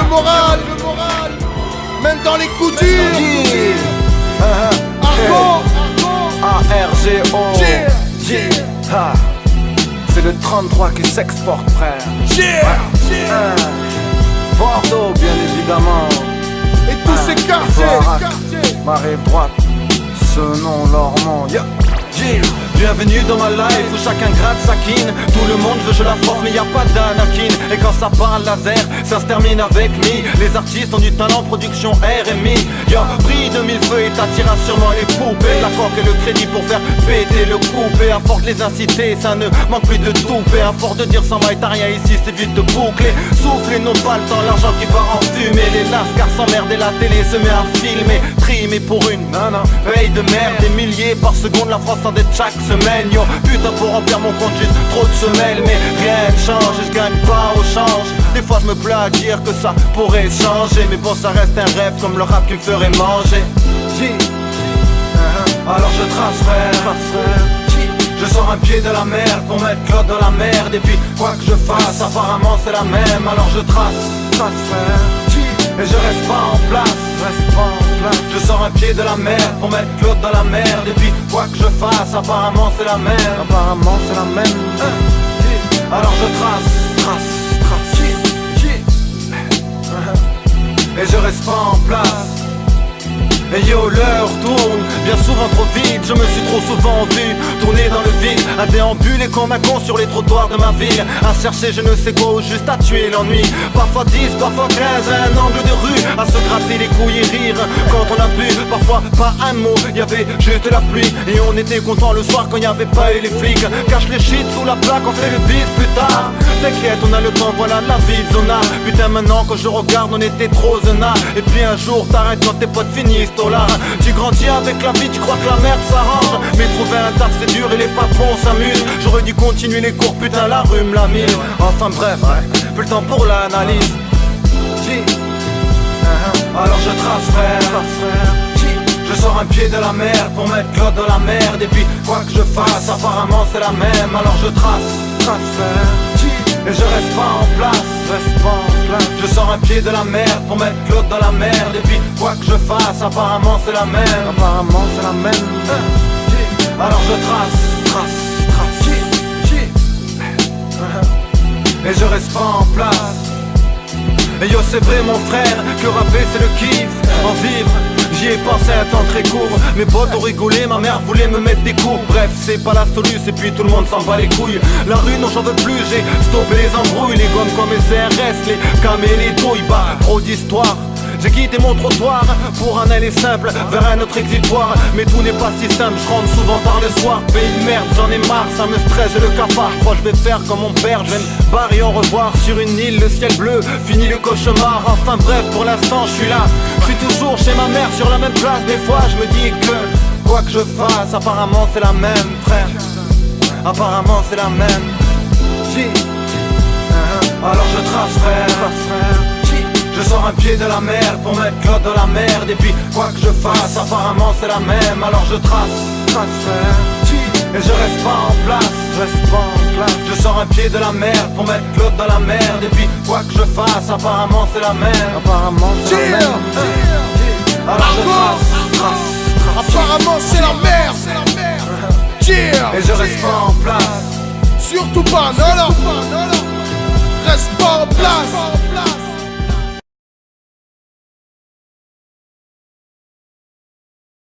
moral. Même dans les coups durs. Argo. A-R-G-O. C'est le 33 qui s'exporte, frère. Bordeaux, bien évidemment. Et tous ces quartiers. Ma rive droite, ce nom Lormont. Bienvenue dans ma life où chacun gratte sa quine. Tout le monde veut je la force mais y a pas d'Anakin. Et quand ça parle laser, ça se termine avec me. Les artistes ont du talent, production RMI. Yo, prix de mille feux et t'attiras sûrement les poupées. La coque et le crédit pour faire péter le coupé. À force de les inciter, ça ne manque plus de toupé. À force de dire sans maille, t'as rien ici, c'est vite de boucler. Souffler, non pas le temps, l'argent qui part en fumée. Les lascars s'emmerdent et la télé se met à filmer. Trimé pour une paye de merde. Des milliers par seconde, la France s'endette chaque semaine. Yo, putain pour remplir mon compte juste trop de semelles. Mais rien ne change et je gagne pas au change. Des fois je me plais à dire que ça pourrait changer. Mais bon ça reste un rêve comme le rap qui me ferait manger. Alors je trace frère. Je sors un pied de la merde pour mettre Claude dans la merde. Et puis quoi que je fasse apparemment c'est la même. Alors je trace frère. Et je reste pas en place. Je sors un pied de la merde pour mettre Claude dans la merde. Et puis quoi que je fasse apparemment c'est la même. Alors je trace. Et je reste pas en place. Et yo, l'heure tourne, bien souvent trop vite. Je me suis trop souvent vu tourner dans le vide, à déambuler comme un con sur les trottoirs de ma ville, à chercher je ne sais quoi ou juste à tuer l'ennui. Parfois 10, parfois 15, à un angle de rue, à se gratter les couilles et rire quand on a bu. Parfois pas un mot, y'avait juste la pluie. Et on était content le soir quand y'avait pas eu les flics. Cache les shit sous la plaque, on fait le bise plus tard. T'inquiète, on a le temps, voilà la vie zona. Putain maintenant quand je regarde on était trop zona. Et puis un jour t'arrêtes quand tes potes finissent. Tu grandis avec la vie, tu crois que la merde s'arrange. Mais trouver un taf c'est dur et les patrons s'amusent. J'aurais dû continuer les cours, putain la rue me l'a mis. Enfin bref, plus le temps pour l'analyse. Alors je trace frère. Je sors un pied de la merde pour mettre Claude dans la merde. Et puis quoi que je fasse apparemment c'est la même. Alors je trace frère. Et je reste pas en place. Je sors un pied de la merde pour mettre Claude dans la merde. Et puis quoi que je fasse apparemment c'est la même. Alors je trace. Et je reste pas en place. Et yo c'est vrai mon frère que rapper c'est le kiff. En vivre j'y ai pensé un temps très court. Mes potes ont rigolé, ma mère voulait me mettre des coups. Bref c'est pas la solution et puis tout le monde s'en bat les couilles. La rue non j'en veux plus, j'ai stoppé les embrouilles. Les gommes comme les CRS, les cams et les douilles. Bah trop d'histoire. J'ai quitté mon trottoir pour un aller simple vers un autre exitoire. Mais tout n'est pas si simple, je rentre souvent tard le soir. Pays de merde, j'en ai marre, ça me stresse, j'ai le cafard. Je crois que je vais faire comme mon père, je vais me barrer au revoir sur une île, le ciel bleu, fini le cauchemar. Enfin bref, pour l'instant je suis là. Je suis toujours chez ma mère sur la même place. Des fois je me dis que quoi que je fasse, apparemment c'est la même, frère. Apparemment c'est la même. Alors je trace frère. Je sors un pied de la merde pour mettre Claude dans la merde. Et puis quoi que je fasse apparemment c'est la même. Alors je trace et je reste pas en place. Je sors un pied de la merde pour mettre Claude dans la merde. Et puis quoi que je fasse apparemment c'est la même. Alors je trace. Apparemment c'est la merde. Et je reste pas en place. Surtout pas, non. Reste pas en place.